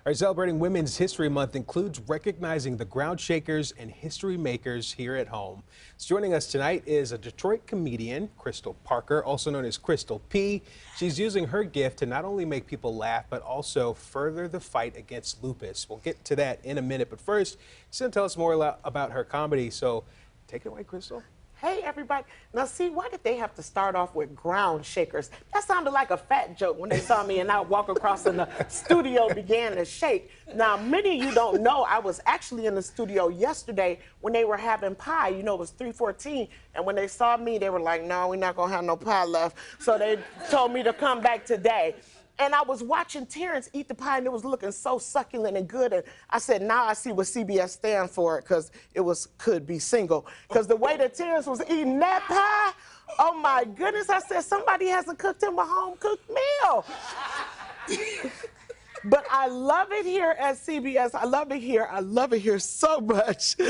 Our celebrating Women's History Month includes recognizing the ground shakers and history makers here at home. Joining us tonight is a Detroit comedian, Crystal Parker, also known as Crystal P. She's using her gift to not only make people laugh, but also further the fight against lupus. We'll get to that in a minute, but first, she's going to tell us more about her comedy. So take it away, Crystal. Hey, everybody. Now, see, why did they have to start off with ground shakers? That sounded like a fat joke when they saw me and I walk across and the studio began to shake. Now, many of you don't know, I was actually in the studio yesterday when they were having pie. You know, it was 3:14, and when they saw me, they were like, no, we're not going to have no pie left. So they told me to come back today. And I was watching Terrence eat the pie, and it was looking so succulent and good. And I said, now I see what CBS stands for, because it was could be single. Because the way that Terrence was eating that pie, oh my goodness, I said, somebody hasn't cooked him a home-cooked meal. But I love it here at CBS. I love it here. I love it here so much. He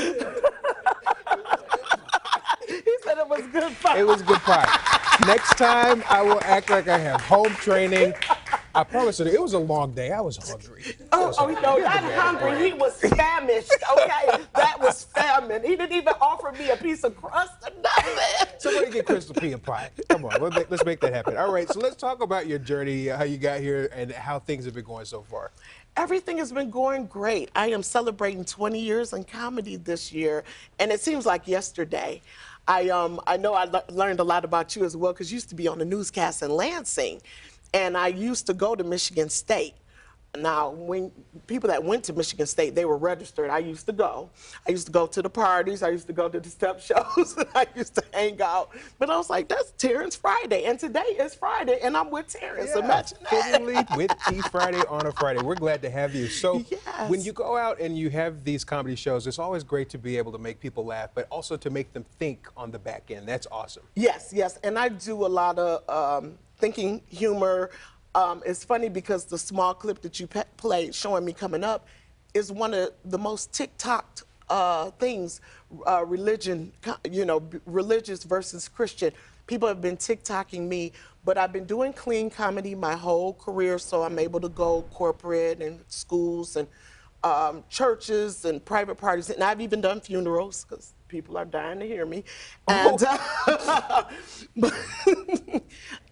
said it was good pie. It was good pie. Next time, I will act like I have home training. I promise you, it was a long day. I was hungry. No, not hungry. He was famished, okay? That was famine. He didn't even offer me a piece of crust or nothing. Somebody get Crystal P a pie. Come on, let's make that happen. All right, so let's talk about your journey, how you got here, and how things have been going so far. Everything has been going great. I am celebrating 20 years in comedy this year, and it seems like yesterday. I know I learned a lot about you as well, because you used to be on the newscast in Lansing. And I used to go to Michigan State. Now, when people that went to Michigan State, they were registered. I used to go. I used to go to the parties. I used to go to the step shows. I used to hang out. But I was like, that's Terrence Friday. And today is Friday, and I'm with Terrence. Yeah, imagine that. Finally with T Friday on a Friday. We're glad to have you. So yes. When you go out and you have these comedy shows, it's always great to be able to make people laugh, but also to make them think on the back end. That's awesome. Yes, yes. And I do a lot of thinking humor. It's funny because the small clip that you played showing me coming up is one of the most TikToked things, religion, you know, religious versus Christian. People have been TikToking me, but I've been doing clean comedy my whole career, so I'm able to go corporate and schools and churches and private parties, and I've even done funerals because people are dying to hear me. And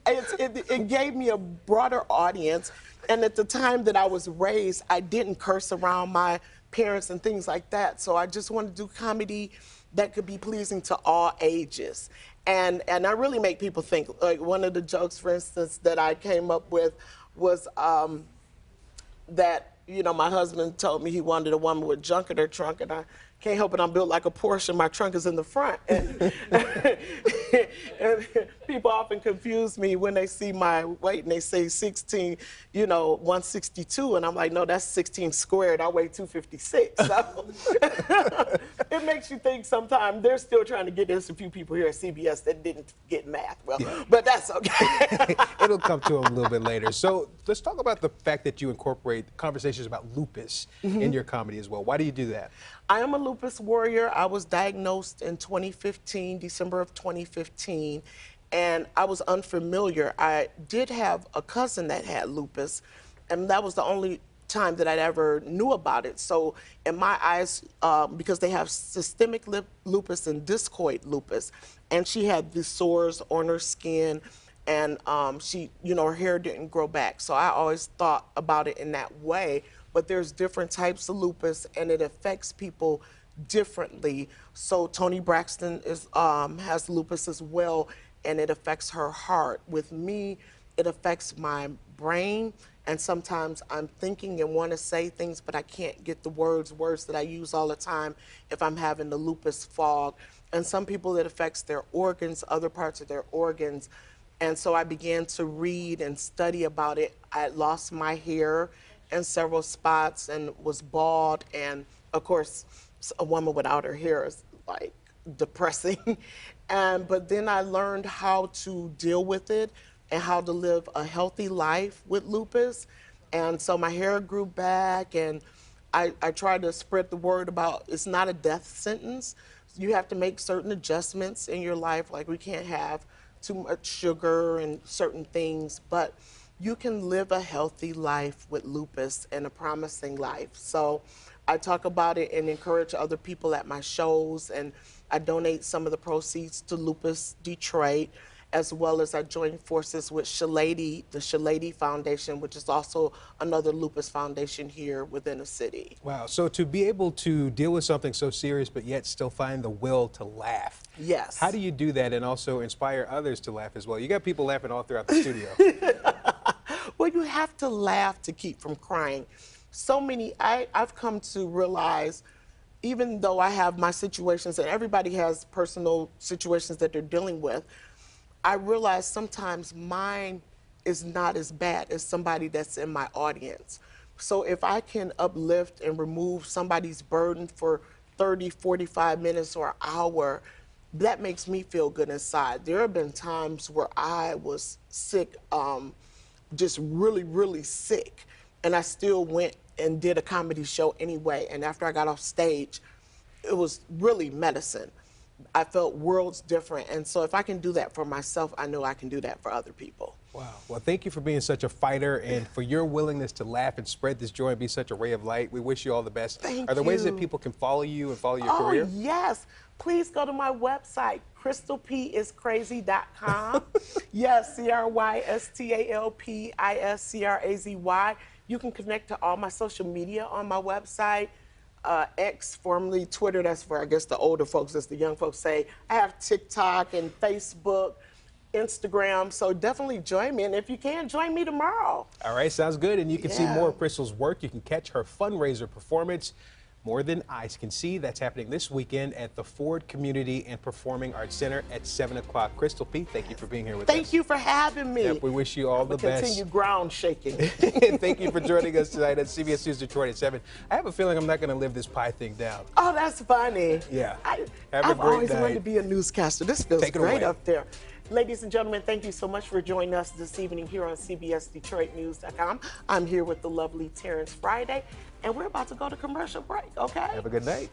it gave me a broader audience. And at the time that I was raised, I didn't curse around my parents and things like that. So I just wanted to do comedy that could be pleasing to all ages. And I really make people think. Like one of the jokes, for instance, that I came up with was that, you know, my husband told me he wanted a woman with junk in her trunk, and I can't help it, I'm built like a Porsche, my trunk is in the front. And, and people often confuse me when they see my weight and they say 16, you know, 162, and I'm like, no, that's 16 squared, I weigh 256. So it makes you think sometimes they're still trying to get this a few people here at CBS that didn't get math well, yeah. But that's okay. It'll come to them a little bit later. So let's talk about the fact that you incorporate conversations about lupus in your comedy as well. Why do you do that? I am a lupus warrior. I was diagnosed in 2015, December of 2015, and I was unfamiliar. I did have a cousin that had lupus, and that was the only time that I'd ever knew about it. So in my eyes, because they have systemic lupus and discoid lupus, and she had the sores on her skin, and she, you know, her hair didn't grow back. So I always thought about it in that way. But there's different types of lupus, and it affects people differently. So Toni Braxton has lupus as well, and it affects her heart. With me, it affects my brain, and sometimes I'm thinking and want to say things, but I can't get the words that I use all the time if I'm having the lupus fog. And some people, it affects their organs, other parts of their organs. And so I began to read and study about it. I lost my hair in several spots and was bald, and of course a woman without her hair is like depressing. But then I learned how to deal with it and how to live a healthy life with lupus. And so my hair grew back, and I tried to spread the word about it's not a death sentence. You have to make certain adjustments in your life, like we can't have too much sugar and certain things, but you can live a healthy life with lupus and a promising life. So I talk about it and encourage other people at my shows, and I donate some of the proceeds to Lupus Detroit, as well as I join forces with Shalady, the Shalady Foundation, which is also another lupus foundation here within the city. Wow. So to be able to deal with something so serious, but yet still find the will to laugh. Yes. How do you do that and also inspire others to laugh as well? You got people laughing all throughout the studio. Well, you have to laugh to keep from crying. So many, I've come to realize, even though I have my situations and everybody has personal situations that they're dealing with, I realize sometimes mine is not as bad as somebody that's in my audience. So if I can uplift and remove somebody's burden for 30, 45 minutes or an hour, that makes me feel good inside. There have been times where I was sick, just really, really sick, and I still went and did a comedy show anyway. And after I got off stage, it was really medicine. I felt worlds different. And so if I can do that for myself, I know I can do that for other people. Wow. Well, thank you for being such a fighter and for your willingness to laugh and spread this joy and be such a ray of light. We wish you all the best. Thank Are there ways that you. people can follow you and follow your career? Oh, yes. Please go to my website, crystalpiscrazy.com. Yes, CrystalPiscrazy. You can connect to all my social media on my website. X, formerly Twitter, that's where I guess the older folks, as the young folks say. I have TikTok and Facebook, Instagram, so definitely join me. And if you can, join me tomorrow. All right, sounds good. And you can see Yeah. more of Crystal's work. You can catch her fundraiser performance, More Than Eyes Can See. That's happening this weekend at the Ford Community and Performing Arts Center at 7 o'clock. Crystal P, thank you for being here with us. Thank you for having me. Yep, we wish you all the best. Continue ground shaking. And thank you for joining us tonight at CBS News Detroit at 7. I have a feeling I'm not going to live this pie thing down. Oh, that's funny. Yeah. I've Have a great always night. wanted to be a newscaster. This feels Take it great away. up there. Ladies and gentlemen, thank you so much for joining us this evening here on CBSDetroitNews.com. I'm here with the lovely Terrence Friday, and we're about to go to commercial break, okay? Have a good night.